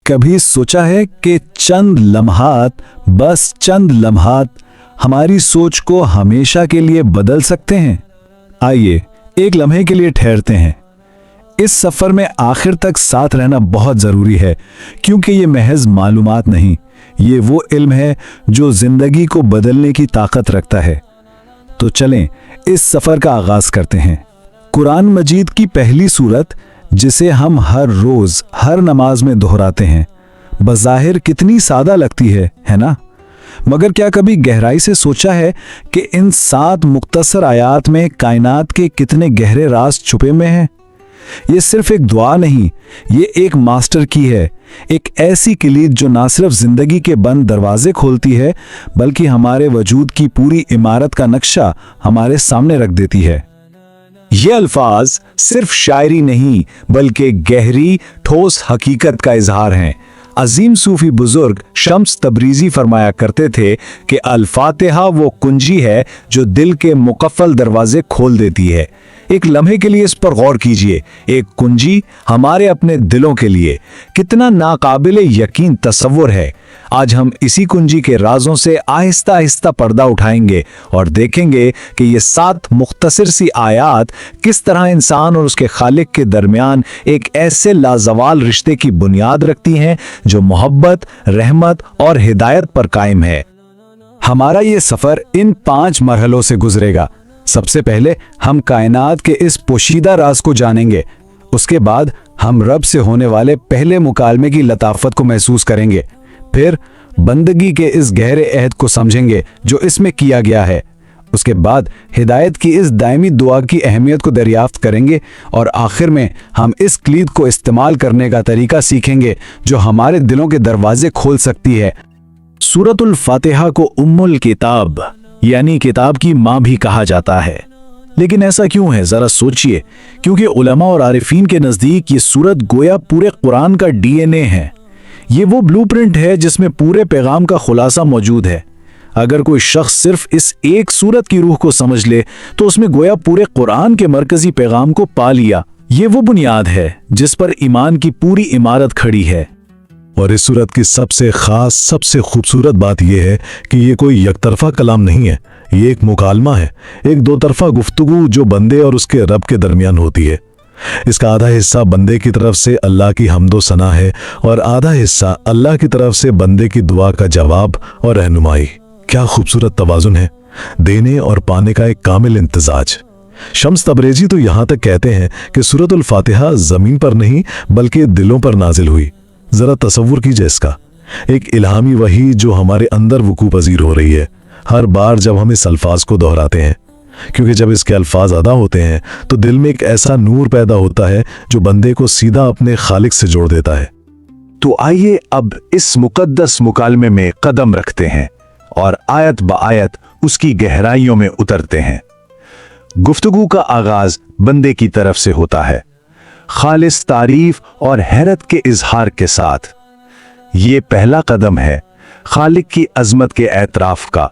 कभी सोचा है कि चंद लम्हात, बस चंद लम्हात हमारी सोच को हमेशा के लिए बदल सकते हैं? आइए एक लम्हे के लिए ठहरते हैं। इस सफर में आखिर तक साथ रहना बहुत जरूरी है, क्योंकि ये महज मालूमात नहीं, ये वो इल्म है जो जिंदगी को बदलने की ताकत रखता है। तो चलें इस सफर का आगाज करते हैं। कुरान मजीद की पहली सूरत, जिसे हम हर रोज हर नमाज में दोहराते हैं, बज़ाहिर कितनी सादा लगती है ना? मगर क्या कभी गहराई से सोचा है कि इन 7 मुख्तसर आयात में कायनात के कितने गहरे राज छुपे हुए हैं? ये सिर्फ एक दुआ नहीं, ये एक मास्टर की है, एक ऐसी किलीद जो ना सिर्फ जिंदगी के बंद दरवाजे खोलती है, बल्कि हमारे वजूद की पूरी इमारत का नक्शा हमारे सामने रख देती है। ये अल्फाज सिर्फ शायरी नहीं, बल्कि गहरी ठोस हकीकत का इजहार हैं। अजीम सूफी बुजुर्ग शम्स तबरीजी फरमाया करते थे कि अल-फातिहा वो कुंजी है जो दिल के मुकफ्फल दरवाजे खोल देती है। एक लम्हे के लिए इस पर गौर कीजिए, एक कुंजी हमारे अपने दिलों के लिए, कितना नाकाबिले यकीन तसव्वुर है। आज हम इसी कुंजी के राजों से आहिस्ता आहिस्ता पर्दा उठाएंगे और देखेंगे कि ये 7 मुख्तसर सी आयात किस तरह इंसान और उसके खालिक के दरमियान एक ऐसे लाजवाल रिश्ते की बुनियाद रखती हैं जो मोहब्बत, रहमत और हिदायत पर कायम है। हमारा ये सफर इन 5 मरहलों से गुजरेगा। सबसे पहले हम कायनात के इस पोशीदा राज को जानेंगे। उसके बाद हम रब से होने वाले पहले मुकालमे की लताफत को महसूस करेंगे। फिर बंदगी के इस गहरे अहद को समझेंगे जो इसमें किया गया है। उसके बाद हिदायत की इस दायमी दुआ की अहमियत को दरियाफ्त करेंगे और आखिर में हम इस क्लीद को इस्तेमाल करने का तरीका सीखेंगे जो हमारे दिलों के दरवाजे खोल सकती है। सूरतुल फातिहा को उम्मुल किताब यानी किताब की मां भी कहा जाता है। लेकिन ऐसा क्यों है, जरा सोचिए। क्योंकि उलमा और आरिफीन के नजदीक ये सूरत गोया पूरे कुरान का डीएनए है। ये वो ब्लूप्रिंट है जिसमें पूरे पैगाम का खुलासा मौजूद है। अगर कोई शख्स सिर्फ इस एक सूरत की रूह को समझ ले तो उसमें गोया पूरे कुरान के मरकजी पैगाम को पा लिया। ये वो बुनियाद है जिस पर ईमान की पूरी इमारत खड़ी है। और इस सूरत की सबसे खास, सबसे खूबसूरत बात यह है कि ये कोई यकतरफा कलाम नहीं है, ये एक मुकालमा है, एक दो तरफा गुफ्तगू जो बंदे और उसके रब के दरमियान होती है। इसका आधा हिस्सा बंदे की तरफ से अल्लाह की हम्दो सना है और आधा हिस्सा अल्लाह की तरफ से बंदे की दुआ का जवाब और रहनुमाई। क्या खूबसूरत तवाजुन है, देने और पाने का एक कामिल इंतजाज। शम्स तबरेजी तो यहाँ तक कहते हैं कि सूरतुल फातिहा जमीन पर नहीं बल्कि दिलों पर नाजिल हुई। जरा तसव्वुर कीजिए इसका, एक इल्हामी वही जो हमारे अंदर वकू पजीर हो रही है हर बार जब हम इस अल्फाज को दोहराते हैं, क्योंकि जब इसके अल्फाज अदा होते हैं तो दिल में एक ऐसा नूर पैदा होता है जो बंदे को सीधा अपने खालिक से जोड़ देता है। तो आइए अब इस मुकद्दस मुकालमे में कदम रखते हैं और आयत ब आयत उसकी गहराइयों में उतरते हैं। गुफ्तगू का आगाज बंदे की तरफ से होता है, खालिस तारीफ और हैरत के इजहार के साथ। ये पहला कदम है खालिक की अजमत के एतराफ का।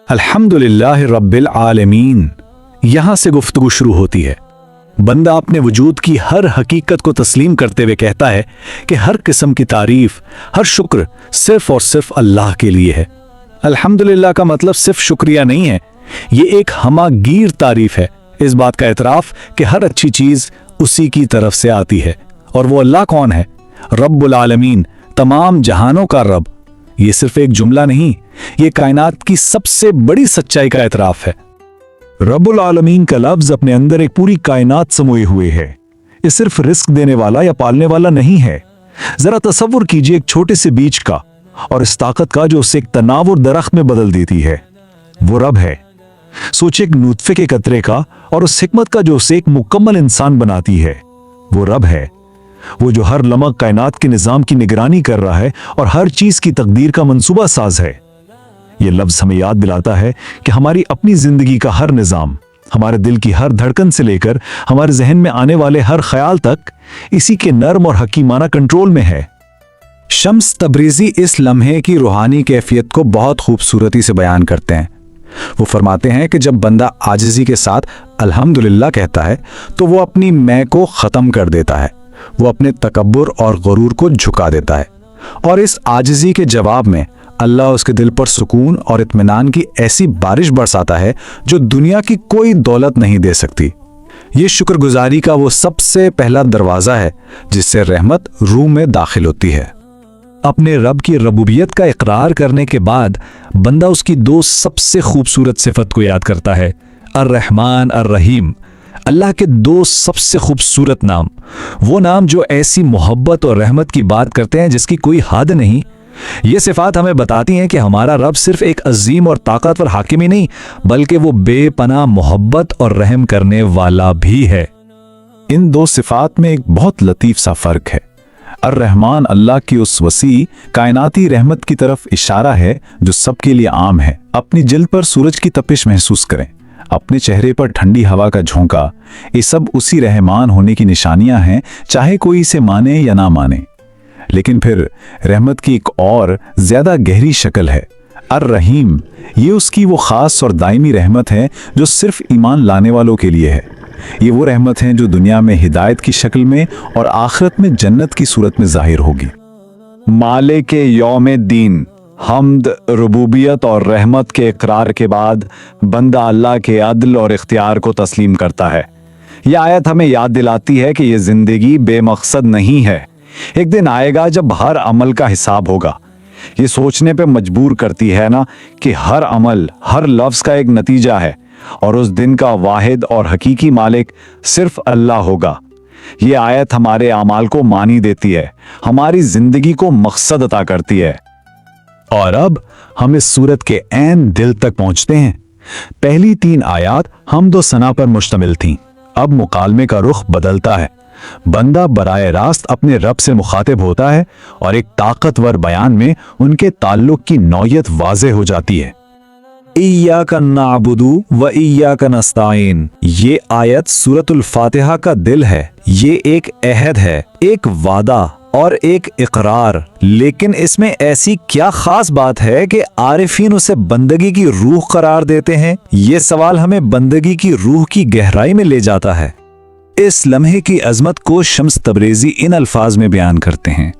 अल्हम्दुलिल्लाह रब्बिल आलमीन। यहां से गुफ्तगू शुरू होती है। बंदा अपने वजूद की हर हकीकत को तस्लीम करते हुए कहता है कि हर किस्म की तारीफ, हर शुक्र सिर्फ और सिर्फ अल्लाह के लिए है। अल्हम्दुलिल्लाह का मतलब सिर्फ शुक्रिया नहीं है, ये एक हमागीर तारीफ है, इस बात का एतराफ कि हर अच्छी चीज उसी की तरफ से आती है। और वो अल्लाह कौन है? रब्बुल आलमीन, तमाम जहानों का रब। ये सिर्फ एक जुमला नहीं, ये कायनात की सबसे बड़ी सच्चाई का एतराफ है। रब्बुल आलमीन का लफ्ज अपने अंदर एक पूरी कायनात समोए हुए है। ये सिर्फ रिस्क देने वाला या पालने वाला नहीं है। जरा तसव्वुर कीजिए एक छोटे से बीज का और इस ताकत का जो उसे एक तनावुर दरख्त में बदल देती है। वो रब है। सोचिए एक नुत्फे के कतरे का और उस हिकमत का जो उसे एक मुकम्मल इंसान बनाती है। वो रब है, वो जो हर लम्हा कायनात के निजाम की निगरानी कर रहा है और हर चीज की तकदीर का मंसूबा साज है। ये लफ्ज हमें याद दिलाता है कि हमारी अपनी जिंदगी का हर निजाम, हमारे दिल की हर धड़कन से लेकर हमारे जहन में आने वाले हर ख्याल तक इसी के नर्म और हकीमाना कंट्रोल में है। शम्स तबरीजी इस लम्हे की रूहानी कैफियत को बहुत खूबसूरती से बयान करते हैं। वो फरमाते हैं कि जब बंदा आजिज़ी के साथ अल्हम्दुलिल्लाह कहता है तो वो अपनी मैं को ख़त्म कर देता है, वो अपने तकब्बुर और गुरूर को झुका देता है اور اس आजिज़ी के जवाब में अल्लाह उसके दिल पर सुकून और इत्मीनान की ऐसी बारिश बरसाता है जो दुनिया की कोई दौलत नहीं दे सकती। ये शुक्रगुजारी का वो सबसे पहला दरवाज़ा है जिससे रहमत रूह में दाखिल होती है। अपने रब की रबूबियत का इकरार करने के बाद बंदा उसकी दो सबसे खूबसूरत सिफत को याद करता है, अर्रहमान अर्रहीम। अल्लाह के दो सबसे खूबसूरत नाम, वो नाम जो ऐसी मोहब्बत और रहमत की बात करते हैं जिसकी कोई हद नहीं। ये सिफात हमें बताती हैं कि हमारा रब सिर्फ एक अजीम और ताकतवर हाकिम ही नहीं, बल्कि वो बेपनाह मोहब्बत और रहम करने वाला भी है। इन दो सिफात में एक बहुत लतीफ सा फर्क है। अर्रहमान अल्लाह की उस वसी कायनाती रहमत की तरफ इशारा है जो सबके लिए आम है। अपनी जिल्द पर सूरज की तपिश महसूस करें, अपने चेहरे पर ठंडी हवा का झोंका, ये सब उसी रहमान होने की निशानियां हैं, चाहे कोई इसे माने या ना माने। लेकिन फिर रहमत की एक और ज्यादा गहरी शक्ल है, अर्रहीम। ये उसकी वो खास और दायमी रहमत है जो सिर्फ ईमान लाने वालों के लिए है। ये वो रहमत है जो दुनिया में हिदायत की शक्ल में और आखिरत में जन्नत की सूरत में जाहिर होगी। मालिक यौम दीन, हम्द, रुबूबियत और रहमत के इकरार के बाद बंदा अल्लाह के अदल और इख्तियार को तस्लीम करता है। यह आयत हमें याद दिलाती है कि यह जिंदगी बेमकसद नहीं है। एक दिन आएगा जब हर अमल का हिसाब होगा। ये सोचने पे मजबूर करती है ना कि हर अमल, हर लफ्ज का एक नतीजा है और उस दिन का वाहिद और हकीकी मालिक सिर्फ अल्लाह होगा। ये आयत हमारे अमाल को मानी देती है, हमारी जिंदगी को मकसद अता करती है। और अब हम इस सूरत के ऐन दिल तक पहुंचते हैं। पहली 3 आयात हम्द व सना पर मुश्तमिल थीं। अब मुकालमे का रुख बदलता है। बंदा बराए रास्त अपने रब से मुखातिब होता है और एक ताकतवर बयान में उनके ताल्लुक की नौयत वाज़ेह हो जाती है। इय्याका नअबुदु व इय्याका नस्ताईन, ये आयत सूरतुल फातिहा का दिल है। ये एक अहद है, एक वादा और एक इकरार। लेकिन इसमें ऐसी क्या खास बात है कि आरिफीन उसे बंदगी की रूह करार देते हैं? ये सवाल हमें बंदगी की रूह की गहराई में ले जाता है। इस लम्हे की अजमत को शम्स तबरेज़ी इन अल्फाज में बयान करते हैं।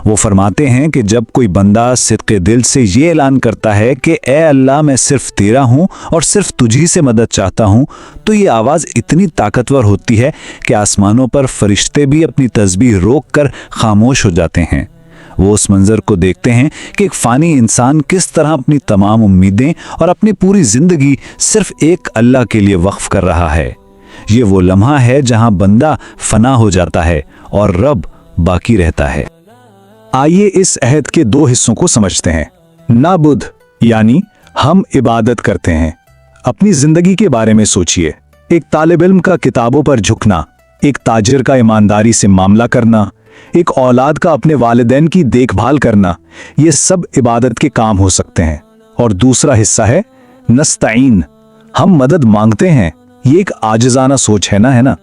वो फरमाते हैं कि जब कोई बंदा सिद्क़े दिल से ये ऐलान करता है कि ए अल्लाह, मैं सिर्फ तेरा हूँ और सिर्फ तुझी से मदद चाहता हूँ, तो ये आवाज़ इतनी ताकतवर होती है कि आसमानों पर फरिश्ते भी अपनी तस्बीह रोक कर खामोश हो जाते हैं। वो उस मंजर को देखते हैं कि एक फ़ानी इंसान किस तरह अपनी तमाम उम्मीदें और अपनी पूरी ज़िंदगी सिर्फ एक अल्लाह के लिए वक्फ कर रहा है। ये वो लम्हा है जहां बंदा फना हो जाता है और रब बाकी रहता है। आइए इस अहद के 2 हिस्सों को समझते हैं। नाबुद यानी हम इबादत करते हैं। अपनी जिंदगी के बारे में सोचिए। एक तालिब इल्म का किताबों पर झुकना, एक ताजिर का ईमानदारी से मामला करना, एक औलाद का अपने वालिदैन की देखभाल करना, ये सब इबादत के काम हो सकते हैं। और दूसरा हिस्सा है नस्ताईन, हम मदद मांगते हैं। ये एक आजिज़ाना सोच है ना।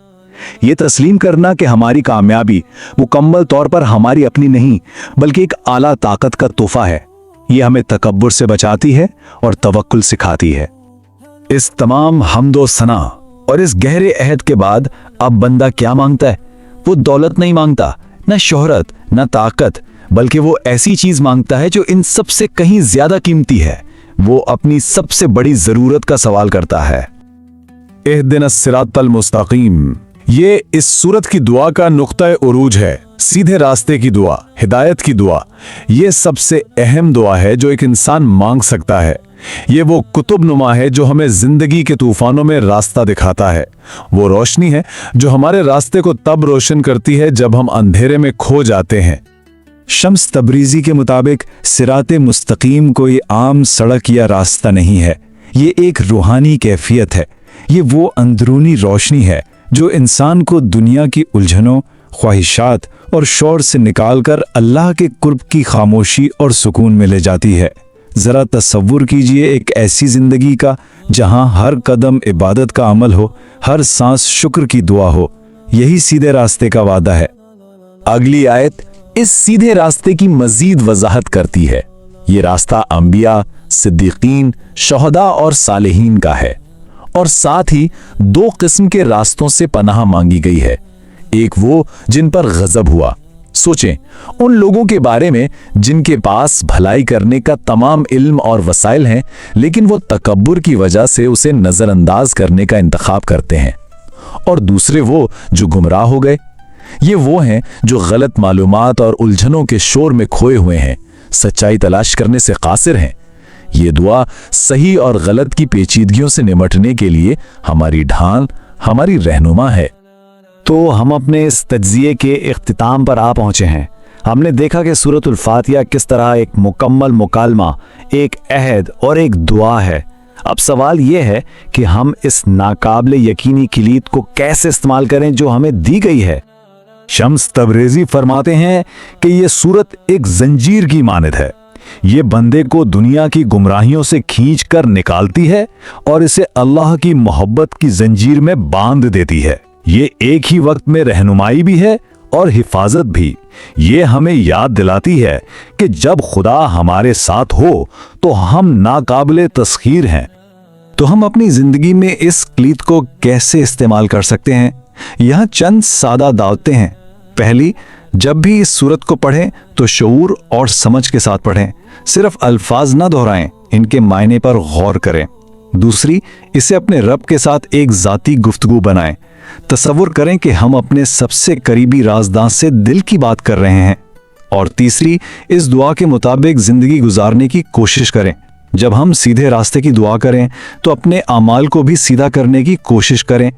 ये तस्लीम करना कि हमारी कामयाबी मुकम्मल तौर पर हमारी अपनी नहीं बल्कि एक आला ताकत का तोहफा है। ये हमें तकब्बुर से बचाती है और तवक्कुल सिखाती है। इस तमाम हम्द व सना और इस गहरे अहद के बाद अब बंदा क्या मांगता है? वो दौलत नहीं मांगता, न शोहरत, न ताकत, बल्कि वो ऐसी चीज मांगता है जो इन सबसे कहीं ज्यादा कीमती है। वो अपनी सबसे बड़ी जरूरत का सवाल करता है। इहदिनस सिरातल मुस्तकीम, ये इस सूरत की दुआ का नुक्ता उरूज है। सीधे रास्ते की दुआ, हिदायत की दुआ। ये सबसे अहम दुआ है जो एक इंसान मांग सकता है। ये वो कुतुब नुमा है जो हमें जिंदगी के तूफानों में रास्ता दिखाता है। वो रोशनी है जो हमारे रास्ते को तब रोशन करती है जब हम अंधेरे में खो जाते हैं। शम्स तबरीज़ी के मुताबिक सिराते मुस्तकीम कोई आम सड़क या रास्ता नहीं है। ये एक रूहानी कैफियत है। ये वो अंदरूनी रोशनी है जो इंसान को दुनिया की उलझनों, ख्वाहिशात और शोर से निकालकर अल्लाह के कुर्ब की खामोशी और सुकून में ले जाती है। ज़रा तसव्वुर कीजिए एक ऐसी ज़िंदगी का जहां हर कदम इबादत का अमल हो, हर सांस शुक्र की दुआ हो। यही सीधे रास्ते का वादा है। अगली आयत इस सीधे रास्ते की मजीद वजाहत करती है। ये रास्ता अंबिया, सिद्दीकीन, शोहदा और सालेहीन का है और साथ ही 2 किस्म के रास्तों से पनाह मांगी गई है। एक वो जिन पर गजब हुआ, सोचें उन लोगों के बारे में जिनके पास भलाई करने का तमाम इल्म और वसाइल हैं, लेकिन वो तकब्बुर की वजह से उसे नजरअंदाज करने का इंतखाब करते हैं। और दूसरे वो जो गुमराह हो गए, ये वो हैं जो गलत मालूमात और उलझनों के शोर में खोए हुए हैं, सच्चाई तलाश करने से कासिर हैं। ये दुआ सही और गलत की पेचीदगियों से निमटने के लिए हमारी ढाल, हमारी रहनुमा है। तो हम अपने इस तज्जिए के इख्तिताम पर आ पहुंचे हैं। हमने देखा कि सूरतुल फातिहा किस तरह एक मुकम्मल मुकालमा, एक अहद और एक दुआ है। अब सवाल यह है कि हम इस नाकाबिले यकीनी किलीद को कैसे इस्तेमाल करें जो हमें दी गई है। शम्स तबरेज़ी फरमाते हैं कि ये सूरत एक जंजीर की मानद है। ये बंदे को दुनिया की गुमराहियों से खींच कर निकालती है और इसे अल्लाह की मोहब्बत की जंजीर में बांध देती है। ये एक ही वक्त में रहनुमाई भी है और हिफाजत भी। ये हमें याद दिलाती है कि जब खुदा हमारे साथ हो तो हम नाकाबिले तस्खीर हैं। तो हम अपनी जिंदगी में इस क्लीद को कैसे इस्तेमाल कर सकते हैं? यहाँ चंद सादा दावतें हैं। पहली, जब भी इस सूरत को पढ़ें तो शऊर और समझ के साथ पढ़ें, सिर्फ अल्फाज ना दोहराएं, इनके मायने पर गौर करें। दूसरी, इसे अपने रब के साथ एक जाती गुफ्तगू बनाएं। तसव्वुर करें कि हम अपने सबसे करीबी राजदां से दिल की बात कर रहे हैं। और तीसरी, इस दुआ के मुताबिक जिंदगी गुजारने की कोशिश करें। जब हम सीधे रास्ते की दुआ करें तो अपने अमाल को भी सीधा करने की कोशिश करें।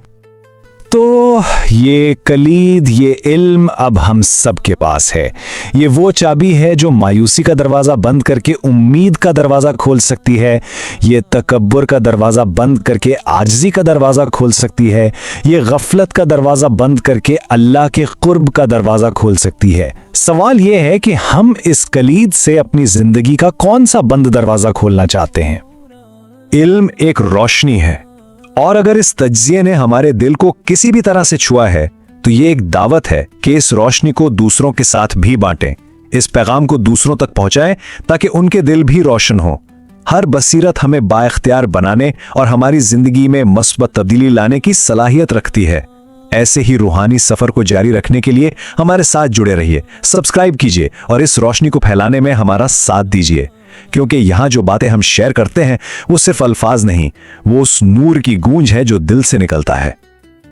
तो ये कलीद, ये इल्म अब हम सब के पास है। ये वो चाबी है जो मायूसी का दरवाज़ा बंद करके उम्मीद का दरवाज़ा खोल सकती है। ये तकब्बुर का दरवाज़ा बंद करके आजिज़ी का दरवाज़ा खोल सकती है। ये गफलत का दरवाज़ा बंद करके अल्लाह के कुर्ब का दरवाज़ा खोल सकती है। सवाल ये है कि हम इस कलीद से अपनी ज़िंदगी का कौन सा बंद दरवाज़ा खोलना चाहते हैं। इल्म एक रोशनी है, और अगर इस तज्जिए ने हमारे दिल को किसी भी तरह से छुआ है तो ये एक दावत है कि इस रोशनी को दूसरों के साथ भी बांटें, इस पैगाम को दूसरों तक पहुंचाएं ताकि उनके दिल भी रोशन हो। हर बसीरत हमें बाइख्तियार बनाने और हमारी जिंदगी में मस्बत तब्दीली लाने की सलाहियत रखती है। ऐसे ही रूहानी सफर को जारी रखने के लिए हमारे साथ जुड़े रहिए, सब्सक्राइब कीजिए और इस रोशनी को फैलाने में हमारा साथ दीजिए, क्योंकि यहाँ जो बातें हम शेयर करते हैं वो सिर्फ अल्फाज नहीं, वो उस नूर की गूंज है जो दिल से निकलता है।